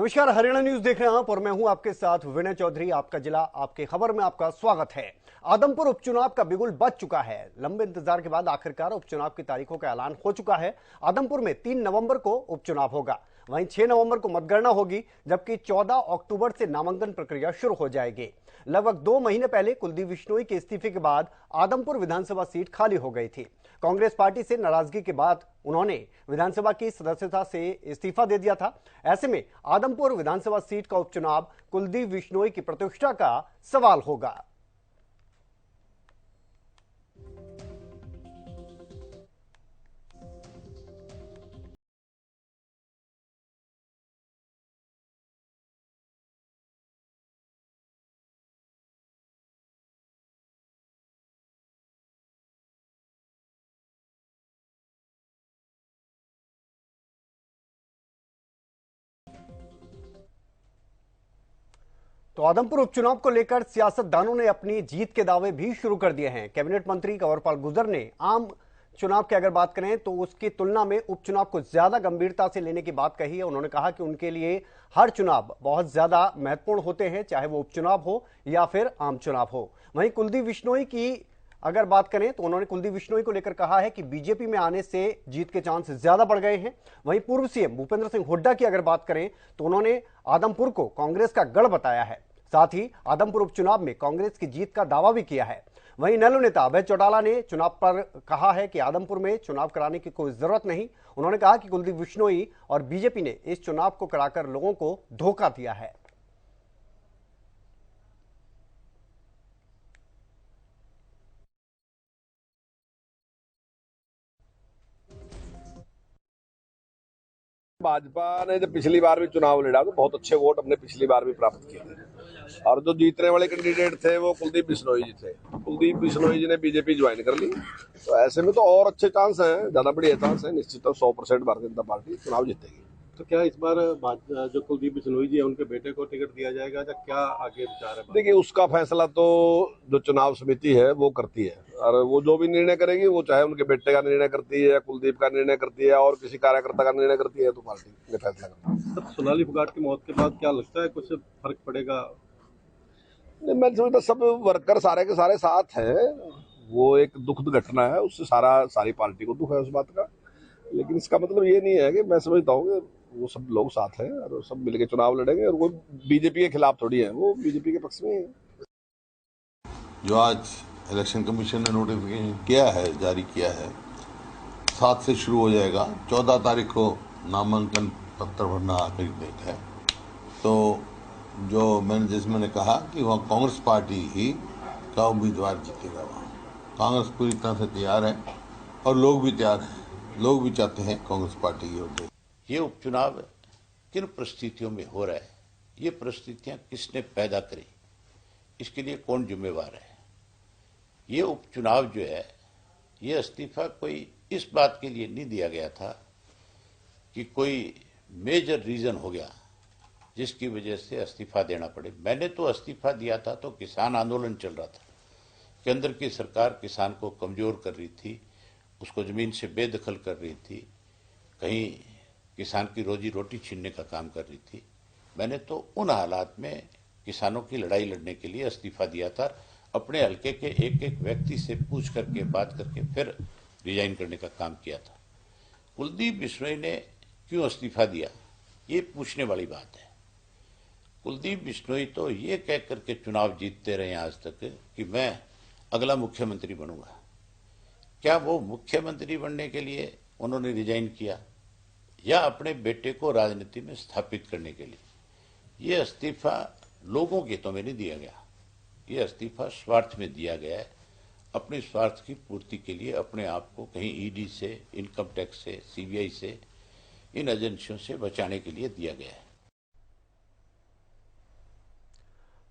नमस्कार, हरियाणा न्यूज देख रहे हैं आप और मैं हूं आपके साथ विनय चौधरी। आपका जिला आपके खबर में आपका स्वागत है। आदमपुर उपचुनाव का बिगुल बज चुका है। लंबे इंतजार के बाद आखिरकार उपचुनाव की तारीखों का ऐलान हो चुका है। आदमपुर में 3 नवंबर को उपचुनाव होगा, वहीं 6 नवंबर को मतगणना होगी, जबकि 14 अक्टूबर से नामांकन प्रक्रिया शुरू हो जाएगी। लगभग 2 महीने पहले कुलदीप बिश्नोई के इस्तीफे के बाद आदमपुर विधानसभा सीट खाली हो गई थी। कांग्रेस पार्टी से नाराजगी के बाद उन्होंने विधानसभा की सदस्यता से इस्तीफा दे दिया था। ऐसे में आदमपुर विधानसभा सीट का उपचुनाव कुलदीप बिश्नोई की प्रतिष्ठा का सवाल होगा। तो आदमपुर उपचुनाव को लेकर सियासतदानों ने अपनी जीत के दावे भी शुरू कर दिए हैं। कैबिनेट मंत्री कंवरपाल गुर्जर ने आम चुनाव की अगर बात करें तो उसकी तुलना में उपचुनाव को ज्यादा गंभीरता से लेने की बात कही है। उन्होंने कहा कि उनके लिए हर चुनाव बहुत ज्यादा महत्वपूर्ण होते हैं, चाहे वो उपचुनाव हो या फिर आम चुनाव हो। वहीं कुलदीप बिश्नोई की अगर बात करें तो उन्होंने कुलदीप बिश्नोई को लेकर कहा है कि बीजेपी में आने से जीत के चांस ज्यादा बढ़ गए हैं। वहीं पूर्व सीएम भूपेंद्र सिंह हुड्डा की अगर बात करें तो उन्होंने आदमपुर को कांग्रेस का गढ़ बताया है। साथ ही आदमपुर उपचुनाव में कांग्रेस की जीत का दावा भी किया है। वहीं इनेलो नेता अभय चौटाला ने चुनाव पर कहा है कि आदमपुर में चुनाव कराने की कोई जरूरत नहीं। उन्होंने कहा कि कुलदीप बिश्नोई और बीजेपी ने इस चुनाव को कराकर लोगों को धोखा दिया है। भाजपा ने जब पिछली बार भी चुनाव लड़ा तो बहुत अच्छे वोट हमने पिछली बार भी प्राप्त किए थे और जो जीतने वाले कैंडिडेट थे वो कुलदीप बिश्नोई जी थे। कुलदीप बिश्नोई जी ने बीजेपी ज्वाइन कर ली, तो ऐसे में तो और अच्छे चांस हैं, ज्यादा बढ़िया चांस है। निश्चित 100% भारतीय जनता पार्टी चुनाव जीतेगी। तो क्या इस बार जो कुलदीप बिश्नोई जी है उनके बेटे को टिकट दिया जाएगा या क्या आगे विचार है? देखिए, उसका फैसला तो जो चुनाव समिति है वो करती है और वो जो भी निर्णय करेगी, वो चाहे उनके बेटे का निर्णय करती है या कुलदीप का निर्णय करती है और किसी कार्यकर्ता का निर्णय करती है, तो पार्टी ने फैसला करना है। तो सोनाली फोगाट की मौत के बाद क्या लगता है कुछ फर्क पड़ेगा? मैं समझता सब वर्कर सारे के सारे साथ हैं। वो एक दुखद घटना है, उससे सारी पार्टी को दुख है उस बात का, लेकिन इसका मतलब ये नहीं है कि मैं समझता हूँ कि वो सब लोग साथ हैं और सब मिलकर चुनाव लड़ेंगे और वो बीजेपी के खिलाफ थोड़ी है, वो बीजेपी के पक्ष में है। जो आज इलेक्शन कमीशन ने नोटिफिकेशन किया है, जारी किया है, 7 से शुरू हो जाएगा। 14 तारीख को नामांकन पत्र भरना आखिरी डेट है। तो जो मैंने कहा कि वहाँ कांग्रेस पार्टी ही का उम्मीदवार जीतेगा। वहाँ कांग्रेस पूरी तरह से तैयार है और लोग भी तैयार हैं। लोग भी चाहते हैं कांग्रेस पार्टी की ओर। ये उपचुनाव किन परिस्थितियों में हो रहा है, ये परिस्थितियां किसने पैदा करी, इसके लिए कौन जिम्मेवार है? ये उपचुनाव जो है, ये इस्तीफा कोई इस बात के लिए नहीं दिया गया था कि कोई मेजर रीजन हो गया जिसकी वजह से इस्तीफा देना पड़े। मैंने तो इस्तीफा दिया था तो किसान आंदोलन चल रहा था, केंद्र की सरकार किसान को कमजोर कर रही थी, उसको जमीन से बेदखल कर रही थी, कहीं किसान की रोजी रोटी छीनने का काम कर रही थी। मैंने तो उन हालात में किसानों की लड़ाई लड़ने के लिए इस्तीफा दिया था। अपने हल्के के एक एक व्यक्ति से पूछ करके बात करके फिर रिजाइन करने का काम किया था। कुलदीप बिश्नोई ने क्यों इस्तीफा दिया, ये पूछने वाली बात है। कुलदीप बिश्नोई तो ये कह करके चुनाव जीतते रहे आज तक कि मैं अगला मुख्यमंत्री बनूंगा। क्या वो मुख्यमंत्री बनने के लिए उन्होंने रिजाइन किया या अपने बेटे को राजनीति में स्थापित करने के लिए? ये इस्तीफा लोगों के हितों में नहीं दिया गया, ये इस्तीफा स्वार्थ में दिया गया है। अपने स्वार्थ की पूर्ति के लिए अपने आप को कहीं ईडी से, इनकम टैक्स से, सीबीआई से, इन एजेंसियों से बचाने के लिए दिया गया है।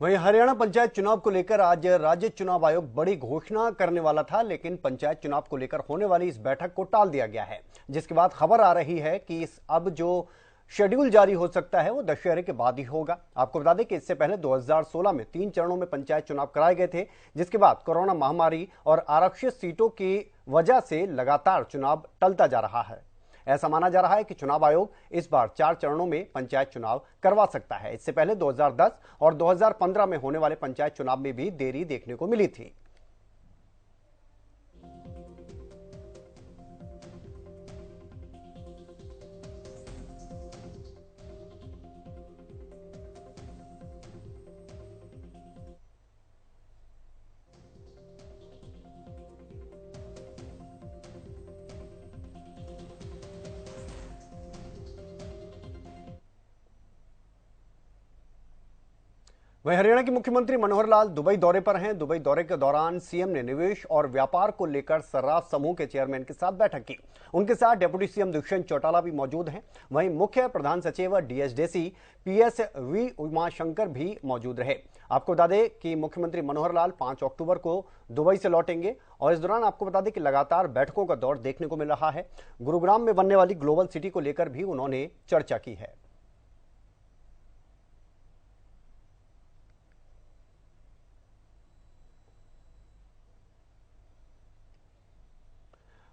वहीं हरियाणा पंचायत चुनाव को लेकर आज राज्य चुनाव आयोग बड़ी घोषणा करने वाला था, लेकिन पंचायत चुनाव को लेकर होने वाली इस बैठक को टाल दिया गया है, जिसके बाद खबर आ रही है कि अब जो शेड्यूल जारी हो सकता है वो दशहरे के बाद ही होगा। आपको बता दें कि इससे पहले 2016 में 3 चरणों में पंचायत चुनाव कराए गए थे, जिसके बाद कोरोना महामारी और आरक्षित सीटों की वजह से लगातार चुनाव टलता जा रहा है। ऐसा माना जा रहा है कि चुनाव आयोग इस बार 4 चरणों में पंचायत चुनाव करवा सकता है। इससे पहले 2010 और 2015 में होने वाले पंचायत चुनाव में भी देरी देखने को मिली थी। वहीं हरियाणा के मुख्यमंत्री मनोहर लाल दुबई दौरे पर हैं। दुबई दौरे के दौरान सीएम ने निवेश और व्यापार को लेकर सर्राफ समूह के चेयरमैन के साथ बैठक की। उनके साथ डिप्टी सीएम दुष्यंत चौटाला भी मौजूद हैं। वहीं मुख्य प्रधान सचिव डीएसडीसी पीएस.वी. उमाशंकर भी मौजूद रहे। आपको बता दें कि मुख्यमंत्री मनोहर लाल 5 अक्टूबर को दुबई से लौटेंगे और इस दौरान आपको बता दें कि लगातार बैठकों का दौर देखने को मिल रहा है। गुरुग्राम में बनने वाली ग्लोबल सिटी को लेकर भी उन्होंने चर्चा की है।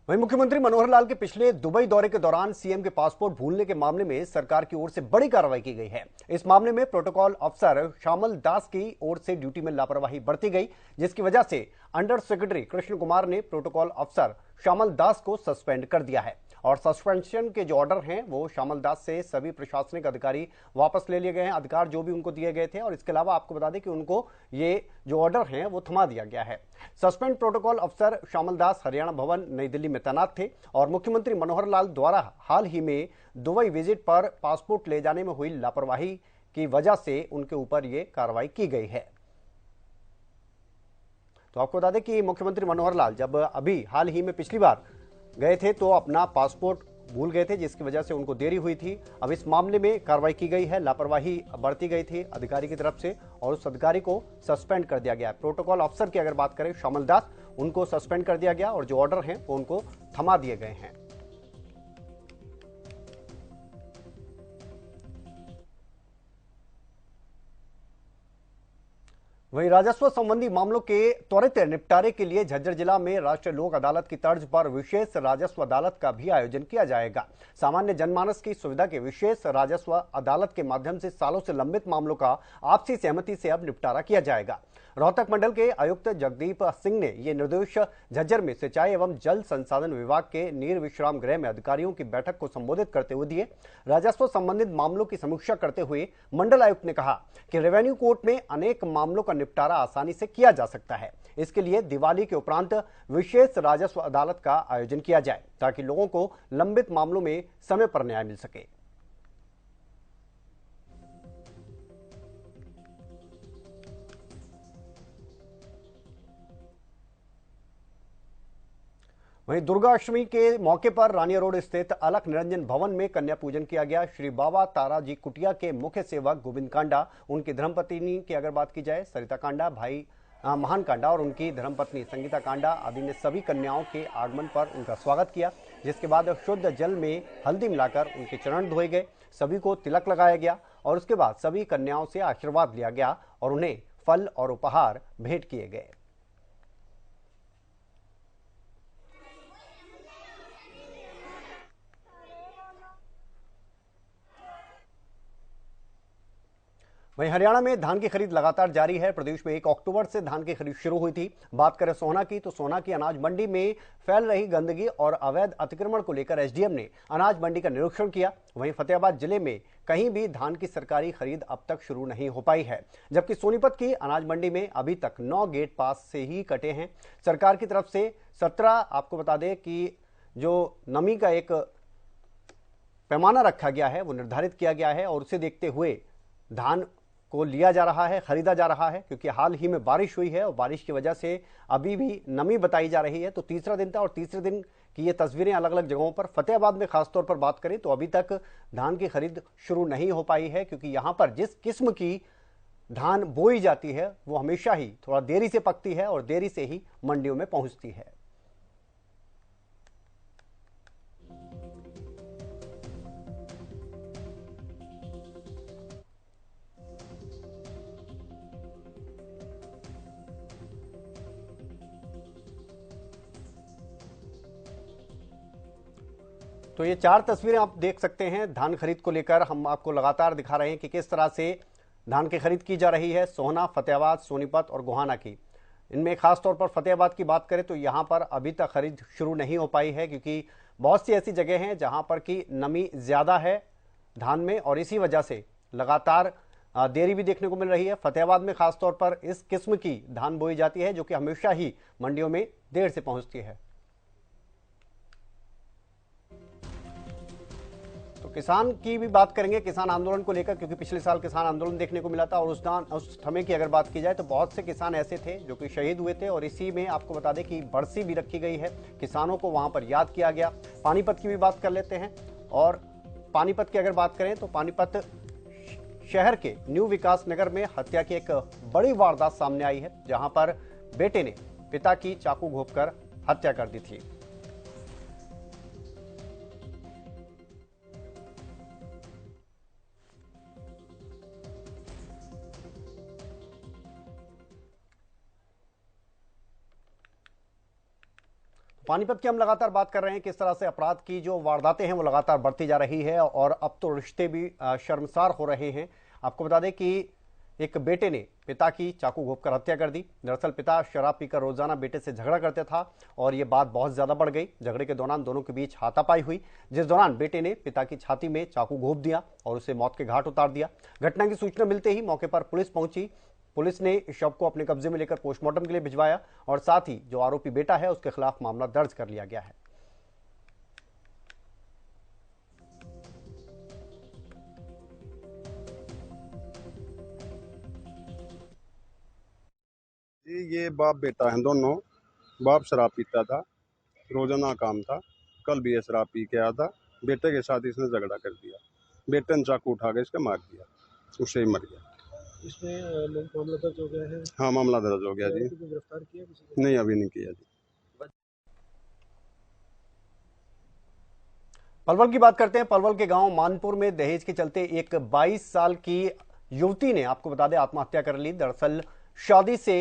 वहीं मुख्यमंत्री मनोहर लाल के पिछले दुबई दौरे के दौरान सीएम के पासपोर्ट भूलने के मामले में सरकार की ओर से बड़ी कार्रवाई की गई है। इस मामले में प्रोटोकॉल अफसर श्यामल दास की ओर से ड्यूटी में लापरवाही बरती गई, जिसकी वजह से अंडर सेक्रेटरी कृष्ण कुमार ने प्रोटोकॉल अफसर श्यामल दास को सस्पेंड कर दिया है और सस्पेंशन के जो ऑर्डर हैं वो श्यामल दास से सभी प्रशासनिक अधिकारी वापस ले लिए गए हैं, अधिकार जो भी उनको दिए गए थे। और इसके अलावा आपको बता दें कि उनको ये जो ऑर्डर हैं वो थमा दिया गया है। सस्पेंड प्रोटोकॉल अफसर श्यामल दास हरियाणा भवन नई दिल्ली में तैनात थे और मुख्यमंत्री मनोहर लाल द्वारा हाल ही में दुबई विजिट पर पासपोर्ट ले जाने में हुई लापरवाही की वजह से उनके ऊपर ये कार्रवाई की गई है। तो आपको बता दें कि मुख्यमंत्री मनोहर लाल जब अभी हाल ही में पिछली बार गए थे तो अपना पासपोर्ट भूल गए थे, जिसकी वजह से उनको देरी हुई थी। अब इस मामले में कार्रवाई की गई है, लापरवाही बरती गई थी अधिकारी की तरफ से और उस अधिकारी को सस्पेंड कर दिया गया है। प्रोटोकॉल अफसर की अगर बात करें श्यामल दास, उनको सस्पेंड कर दिया गया और जो ऑर्डर हैं वो उनको थमा दिए गए हैं। वहीं राजस्व संबंधी मामलों के त्वरित निपटारे के लिए झज्जर जिला में राष्ट्रीय लोक अदालत की तर्ज पर विशेष राजस्व अदालत का भी आयोजन किया जाएगा। सामान्य जनमानस की सुविधा के विशेष राजस्व अदालत के माध्यम से सालों से लंबित मामलों का आपसी सहमति से अब निपटारा किया जाएगा। रोहतक मंडल के आयुक्त जगदीप सिंह ने ये निर्देश झज्जर में सिंचाई एवं जल संसाधन विभाग के नीर विश्राम गृह में अधिकारियों की बैठक को संबोधित करते हुए दिए। राजस्व संबंधित मामलों की समीक्षा करते हुए मंडल आयुक्त ने कहा कि रेवेन्यू कोर्ट में अनेक मामलों का निपटारा आसानी से किया जा सकता है। इसके लिए दिवाली के उपरांत विशेष राजस्व अदालत का आयोजन किया जाए ताकि लोगों को लंबित मामलों में समय पर न्याय मिल सके। वहीं दुर्गाष्टमी के मौके पर रानिया रोड स्थित अलख निरंजन भवन में कन्या पूजन किया गया। श्री बाबा ताराजी कुटिया के मुख्य सेवक गोविंद कांडा, उनकी धर्मपत्नी की अगर बात की जाए सरिता कांडा, भाई महान कांडा और उनकी धर्मपत्नी संगीता कांडा आदि ने सभी कन्याओं के आगमन पर उनका स्वागत किया, जिसके बाद शुद्ध जल में हल्दी मिलाकर उनके चरण धोए गए, सभी को तिलक लगाया गया और उसके बाद सभी कन्याओं से आशीर्वाद लिया गया और उन्हें फल और उपहार भेंट किए गए। वहीं हरियाणा में धान की खरीद लगातार जारी है। प्रदेश में 1 अक्टूबर से धान की खरीद शुरू हुई थी। बात करें सोहना की, तो सोहना की अनाज मंडी में फैल रही गंदगी और अवैध अतिक्रमण को लेकर एसडीएम ने अनाज मंडी का निरीक्षण किया। वहीं फतेहाबाद जिले में कहीं भी धान की सरकारी खरीद अब तक शुरू नहीं हो पाई है, जबकि सोनीपत की अनाज मंडी में अभी तक 9 गेट पास से ही कटे हैं। सरकार की तरफ से 17 आपको बता दें कि जो नमी का एक पैमाना रखा गया है वो निर्धारित किया गया है और उसे देखते हुए धान को लिया जा रहा है, खरीदा जा रहा है, क्योंकि हाल ही में बारिश हुई है और बारिश की वजह से अभी भी नमी बताई जा रही है। तो तीसरा दिन था और तीसरे दिन की ये तस्वीरें अलग अलग जगहों पर, फतेहाबाद में खासतौर पर बात करें तो अभी तक धान की खरीद शुरू नहीं हो पाई है, क्योंकि यहाँ पर जिस किस्म की धान बोई जाती है वो हमेशा ही थोड़ा देरी से पकती है और देरी से ही मंडियों में पहुंचती है। तो ये 4 तस्वीरें आप देख सकते हैं धान खरीद को लेकर। हम आपको लगातार दिखा रहे हैं कि किस तरह से धान की खरीद की जा रही है सोहना, फतेहाबाद, सोनीपत और गोहाना की। इनमें खास तौर पर फतेहाबाद की बात करें तो यहाँ पर अभी तक खरीद शुरू नहीं हो पाई है, क्योंकि बहुत सी ऐसी जगह हैं जहाँ पर की नमी ज़्यादा है धान में, और इसी वजह से लगातार देरी भी देखने को मिल रही है। फतेहाबाद में खास तौर पर इस किस्म की धान बोई जाती है जो कि हमेशा ही मंडियों में देर से पहुंचती है। तो किसान की भी बात करेंगे, किसान आंदोलन को लेकर, क्योंकि पिछले साल किसान आंदोलन देखने को मिला था और उस समय की अगर बात की जाए तो बहुत से किसान ऐसे थे जो कि शहीद हुए थे, और इसी में आपको बता दें कि बरसी भी रखी गई है, किसानों को वहां पर याद किया गया। पानीपत की भी बात कर लेते हैं, और पानीपत की अगर बात करें तो पानीपत शहर के न्यू विकास नगर में हत्या की एक बड़ी वारदात सामने आई है, जहां पर बेटे ने पिता की चाकू घोंपकर हत्या कर दी थी। पानीपत की हम लगातार बात कर रहे हैं, किस तरह से अपराध की जो वारदातें हैं वो लगातार बढ़ती जा रही है, और अब तो रिश्ते भी शर्मसार हो रहे हैं। आपको बता दें कि एक बेटे ने पिता की चाकू घोंपकर हत्या कर दी। दरअसल पिता शराब पीकर रोजाना बेटे से झगड़ा करता था, और ये बात बहुत ज्यादा बढ़ गई। झगड़े के दौरान दोनों के बीच हाथापाई हुई, जिस दौरान बेटे ने पिता की छाती में चाकू घोंप दिया और उसे मौत के घाट उतार दिया। घटना की सूचना मिलते ही मौके पर पुलिस पहुंची। पुलिस ने शव को अपने कब्जे में लेकर पोस्टमार्टम के लिए भिजवाया, और साथ ही जो आरोपी बेटा है उसके खिलाफ मामला दर्ज कर लिया गया है। ये बाप बेटा हैं दोनों। बाप शराब पीता था, रोजाना काम था। कल भी ये शराब पी के आया था। बेटे के साथ इसने झगड़ा कर दिया, बेटे ने चाकू उठा के इसका मार दिया, उससे ही मर गया। इसमें मामला दर्ज हो गया है। हाँ, मामला दर्ज हो गया जी। गिरफ्तार किया किसी को? नहीं, अभी नहीं किया जी। पलवल की बात करते हैं। पलवल के गांव मानपुर में दहेज के चलते एक 22 साल की युवती ने, आपको बता दें, आत्महत्या कर ली। दरअसल शादी से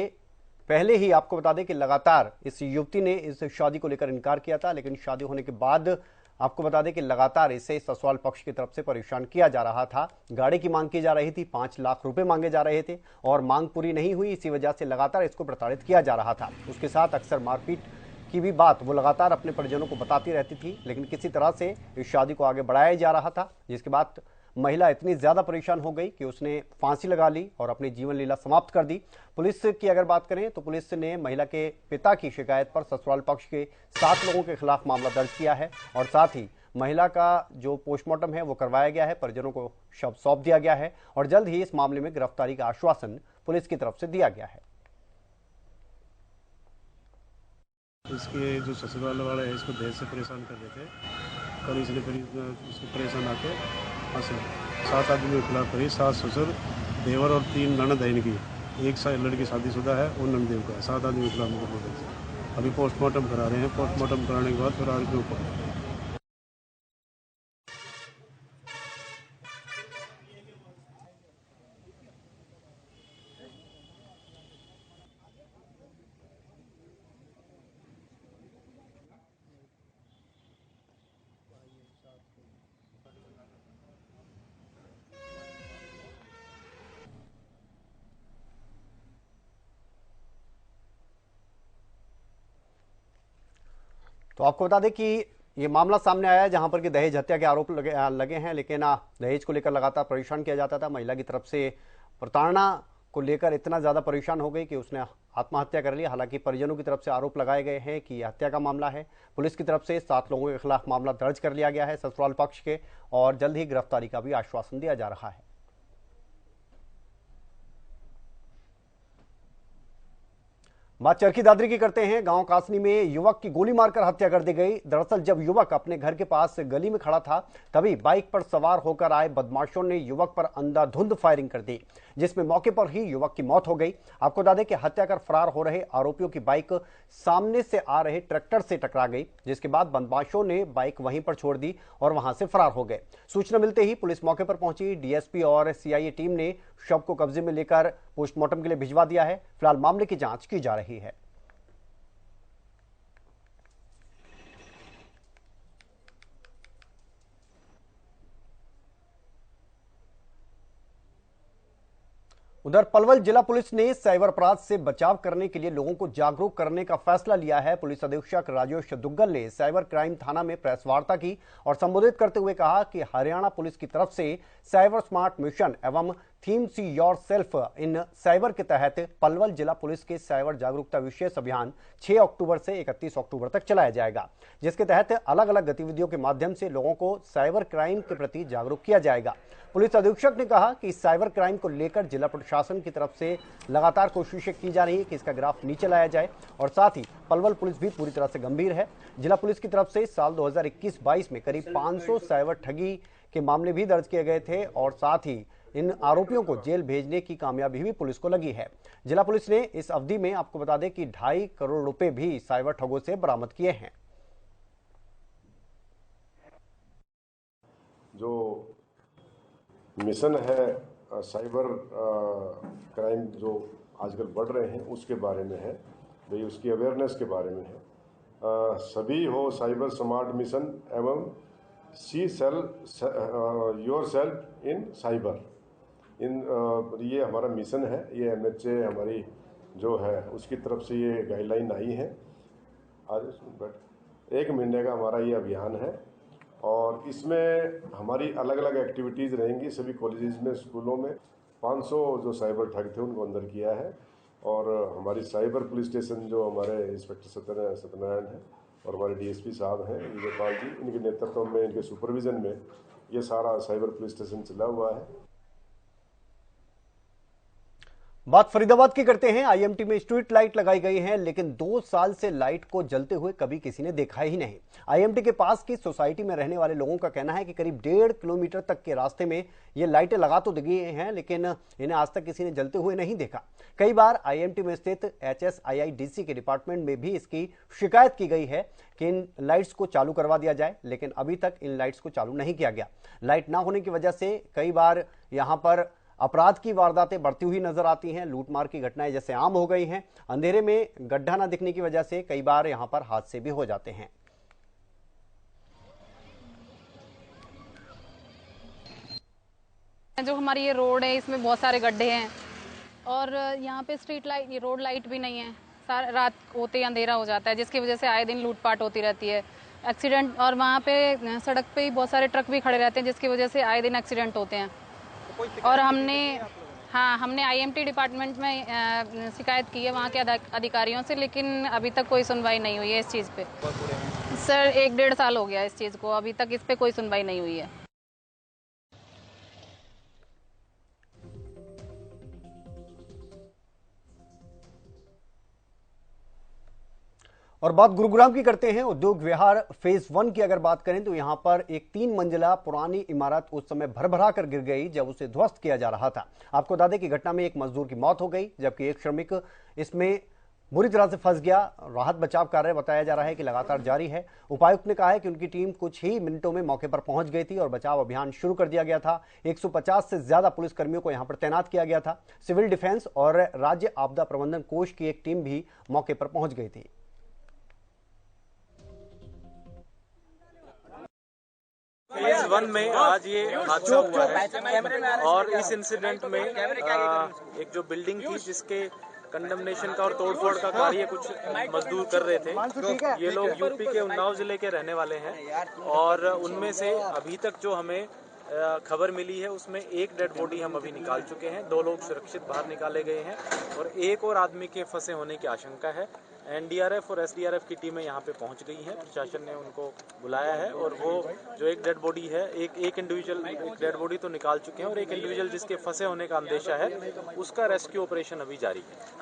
पहले ही आपको बता दें कि लगातार इस युवती ने इस शादी को लेकर इनकार किया था, लेकिन शादी होने के बाद आपको बता दें कि लगातार इसे ससुराल पक्ष की तरफ से परेशान किया जा रहा था। गाड़ी की मांग की जा रही थी, 5 लाख रुपए मांगे जा रहे थे, और मांग पूरी नहीं हुई। इसी वजह से लगातार इसको प्रताड़ित किया जा रहा था। उसके साथ अक्सर मारपीट की भी बात वो लगातार अपने परिजनों को बताती रहती थी, लेकिन किसी तरह से इस शादी को आगे बढ़ाया जा रहा था, जिसके बाद महिला इतनी ज्यादा परेशान हो गई कि उसने फांसी लगा ली और अपनी जीवन लीला समाप्त कर दी। पुलिस की अगर बात करें तो पुलिस ने महिला के पिता की शिकायत पर ससुराल पक्ष के 7 लोगों के खिलाफ मामला दर्ज किया है, और साथ ही महिला का जो पोस्टमार्टम है वो करवाया गया है, परिजनों को शव सौंप दिया गया है, और जल्द ही इस मामले में गिरफ्तारी का आश्वासन पुलिस की तरफ से दिया गया है। इसके जो ससुराल वाले हैं इसको दहेज से परेशान कर रहे थे। कल इसने इसको परेशान आके फंसे 7 आदमियों के खिलाफ करी। 7 ससुर, देवर और 3 ननद है इनकी। एक लड़की शादीशुदा है और नंदेव का है। 7 आदमियों के खिलाफ मुकदमा। अभी पोस्टमार्टम करा रहे हैं। पोस्टमार्टम कराने के बाद फिर आगे ऊपर तो आपको बता दें कि ये मामला सामने आया है जहां पर कि दहेज हत्या के आरोप लगे हैं, लेकिन दहेज को लेकर लगातार परेशान किया जाता था। महिला की तरफ से प्रताड़ना को लेकर इतना ज्यादा परेशान हो गई कि उसने आत्महत्या कर ली। हालांकि परिजनों की तरफ से आरोप लगाए गए हैं कि यह हत्या का मामला है। पुलिस की तरफ से 7 लोगों के खिलाफ मामला दर्ज कर लिया गया है ससुराल पक्ष के, और जल्द ही गिरफ्तारी का भी आश्वासन दिया जा रहा है। बात चरखी दादरी की करते हैं। गांव कासनी में युवक की गोली मारकर हत्या कर दी गई। दरअसल जब युवक अपने घर के पास गली में खड़ा था, तभी बाइक पर सवार होकर आए बदमाशों ने युवक पर अंधाधुंध फायरिंग कर दी, जिसमें मौके पर ही युवक की मौत हो गई। आपको बता दें कि हत्या कर फरार हो रहे आरोपियों की बाइक सामने से आ रहे ट्रैक्टर से टकरा गई, जिसके बाद बदमाशों ने बाइक वहीं पर छोड़ दी और वहां से फरार हो गए। सूचना मिलते ही पुलिस मौके पर पहुंची। डीएसपी और सीआईए टीम ने शव को कब्जे में लेकर पोस्टमार्टम के लिए भिजवा दिया है। फिलहाल मामले की जांच की जा रही है। उधर पलवल जिला पुलिस ने साइबर अपराध से बचाव करने के लिए लोगों को जागरूक करने का फैसला लिया है। पुलिस अधीक्षक राजेश दुग्गल ने साइबर क्राइम थाना में प्रेस वार्ता की और संबोधित करते हुए कहा कि हरियाणा पुलिस की तरफ से साइबर स्मार्ट मिशन एवं theme see your self in cyber के तहत पलवल जिला पुलिस के साइबर जागरूकता विशेष अभियान 6 अक्टूबर से 31 अक्टूबर तक चलाया जाएगा, जिसके तहत अलग अलग गतिविधियों के माध्यम से लोगों को साइबर क्राइम के प्रति जागरूक किया जाएगा। पुलिस अधीक्षक ने कहा कि साइबर क्राइम को लेकर जिला प्रशासन की तरफ से लगातार कोशिशें की जा रही है कि इसका ग्राफ नीचे लाया जाए और साथ ही पलवल पुलिस भी पूरी तरह से गंभीर है। जिला पुलिस की तरफ से साल 2021-22 में करीब 500 साइबर ठगी के मामले भी दर्ज किए गए थे और साथ ही इन आरोपियों को जेल भेजने की कामयाबी भी पुलिस को लगी है। जिला पुलिस ने इस अवधि में आपको बता दें कि 2.5 करोड़ रुपए भी साइबर ठगों से बरामद किए हैं। जो मिशन है साइबर क्राइम जो आजकल बढ़ रहे हैं उसके बारे में है भाई, उसकी अवेयरनेस के बारे में है। सभी हो साइबर स्मार्ट मिशन एवं C cell yourself in cyber, ये हमारा मिशन है। ये MHA हमारी जो है उसकी तरफ से ये गाइडलाइन आई है। आज 1 महीने का हमारा ये अभियान है और इसमें हमारी अलग अलग एक्टिविटीज़ रहेंगी। सभी कॉलेजेस में, स्कूलों में 500 जो साइबर ठग थे उनको अंदर किया है और हमारी साइबर पुलिस स्टेशन जो हमारे इंस्पेक्टर सत्यनारायण हैं और हमारे DSP साहब हैं विजयपाल जी, इनके नेतृत्व में, इनके सुपरविजन में ये सारा साइबर पुलिस स्टेशन चला हुआ है। बात फरीदाबाद की करते हैं। IMT में स्ट्रीट लाइट लगाई गई है, लेकिन 2 साल से लाइट को जलते हुए कभी किसी ने देखा ही नहीं। IMT के पास की सोसाइटी में रहने वाले लोगों का कहना है कि करीब 1.5 किलोमीटर तक के रास्ते में ये लाइटें लगा तो दी गई हैं, लेकिन इन्हें आज तक किसी ने जलते हुए नहीं देखा। कई बार IMT में स्थित HSIIDC के डिपार्टमेंट में भी इसकी शिकायत की गई है कि इन लाइट्स को चालू करवा दिया जाए, लेकिन अभी तक इन लाइट्स को चालू नहीं किया गया। लाइट ना होने की वजह से कई बार यहाँ पर अपराध की वारदातें बढ़ती हुई नजर आती हैं। लूटमार की घटनाएं जैसे आम हो गई हैं। अंधेरे में गड्ढा न दिखने की वजह से कई बार यहां पर हादसे भी हो जाते हैं। जो हमारी ये रोड है इसमें बहुत सारे गड्ढे हैं और यहाँ पे स्ट्रीट लाइट, ये रोड लाइट भी नहीं है। रात होते ही अंधेरा हो जाता है, जिसकी वजह से आए दिन लूटपाट होती रहती है, एक्सीडेंट। और वहाँ पे सड़क पे ही बहुत सारे ट्रक भी खड़े रहते हैं, जिसकी वजह से आए दिन एक्सीडेंट होते हैं। और हमने IMT डिपार्टमेंट में शिकायत की है वहाँ के अधिकारियों से, लेकिन अभी तक कोई सुनवाई नहीं हुई है इस चीज़ पे। सर 1-1.5 साल हो गया इस चीज़ को, अभी तक इस पे कोई सुनवाई नहीं हुई है। और बात गुरुग्राम की करते हैं। उद्योग विहार फेज 1 की अगर बात करें तो यहां पर एक 3 मंजिला पुरानी इमारत उस समय भरभरा कर गिर गई जब उसे ध्वस्त किया जा रहा था। आपको बता दें कि घटना में एक मजदूर की मौत हो गई, जबकि एक श्रमिक इसमें बुरी तरह से फंस गया। राहत बचाव कार्य बताया जा रहा है कि लगातार जारी है। उपायुक्त ने कहा है कि उनकी टीम कुछ ही मिनटों में मौके पर पहुंच गई थी और बचाव अभियान शुरू कर दिया गया था। 150 से ज्यादा पुलिसकर्मियों को यहां पर तैनात किया गया था। सिविल डिफेंस और राज्य आपदा प्रबंधन कोष की एक टीम भी मौके पर पहुंच गई थी। फेज 1 में आज ये हादसा हुआ है और इस इंसिडेंट में एक जो बिल्डिंग थी जिसके कंडमनेशन का और तोड़फोड़ का कार्य कुछ मजदूर कर रहे थे। ये लोग यूपी के उन्नाव जिले के रहने वाले हैं और उनमें से अभी तक जो हमें खबर मिली है उसमें एक डेड बॉडी हम अभी निकाल चुके हैं। 2 लोग सुरक्षित बाहर निकाले गए हैं और एक और आदमी के फंसे होने की आशंका है। NDRF और SDRF की टीमें यहाँ पे पहुँच गई हैं। प्रशासन ने उनको बुलाया है और वो जो एक डेड बॉडी है, एक इंडिविजुअल एक डेड बॉडी तो निकाल चुके हैं और एक इंडिविजुअल जिसके फंसे होने का अंदेशा है उसका रेस्क्यू ऑपरेशन अभी जारी है।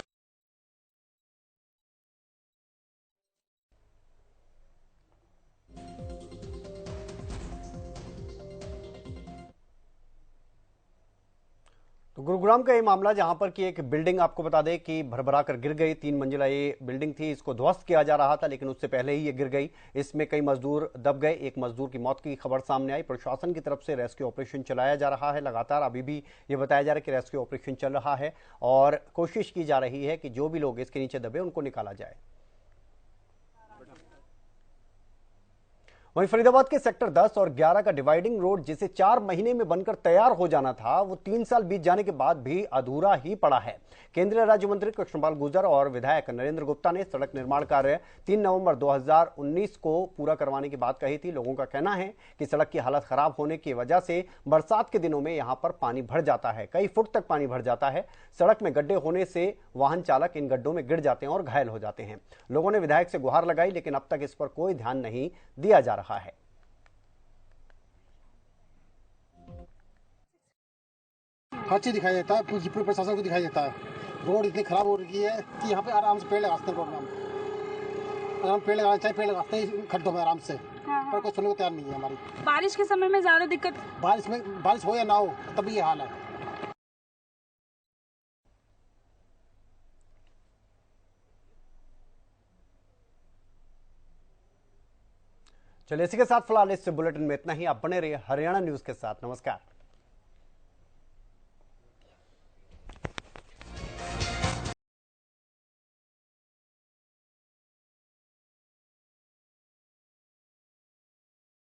तो गुरुग्राम का ये मामला जहां पर कि एक बिल्डिंग आपको बता दें कि भरभरा कर गिर गई। 3 मंजिला ये बिल्डिंग थी, इसको ध्वस्त किया जा रहा था, लेकिन उससे पहले ही ये गिर गई। इसमें कई मजदूर दब गए। एक मजदूर की मौत की खबर सामने आई। प्रशासन की तरफ से रेस्क्यू ऑपरेशन चलाया जा रहा है लगातार। अभी भी ये बताया जा रहा है कि रेस्क्यू ऑपरेशन चल रहा है और कोशिश की जा रही है कि जो भी लोग इसके नीचे दबे उनको निकाला जाए। वहीं फरीदाबाद के सेक्टर 10 और 11 का डिवाइडिंग रोड जिसे 4 महीने में बनकर तैयार हो जाना था, वो 3 साल बीत जाने के बाद भी अधूरा ही पड़ा है। केंद्रीय राज्य मंत्री कृष्णपाल गुर्जर और विधायक नरेंद्र गुप्ता ने सड़क निर्माण कार्य 3 नवंबर 2019 को पूरा करवाने की बात कही थी। लोगों का कहना है कि सड़क की हालत खराब होने की वजह से बरसात के दिनों में यहां पर पानी भर जाता है, कई फुट तक पानी भर जाता है। सड़क में गड्ढे होने से वाहन चालक इन गड्ढों में गिर जाते हैं और घायल हो जाते हैं। लोगों ने विधायक से गुहार लगाई, लेकिन अब तक इस पर कोई ध्यान नहीं दिया जा रहा है। हर चीज दिखाई देता है, पूरे प्रशासन को दिखाई देता है। रोड इतनी खराब हो रही है कि यहाँ पे आराम से पेड़ लगा सकते हैं। रोड में अगर हम पेड़ लगाना चाहिए, पेड़ लगाते हैं खड्डों में आराम से। पर कोई सुनने को तैयार नहीं है हमारी। बारिश के समय में ज्यादा दिक्कत, बारिश हो या ना हो तभी ये हाल है। चलिए, इसी के साथ फिलहाल इस बुलेटिन में इतना ही। आप बने रहिए हरियाणा न्यूज के साथ। नमस्कार।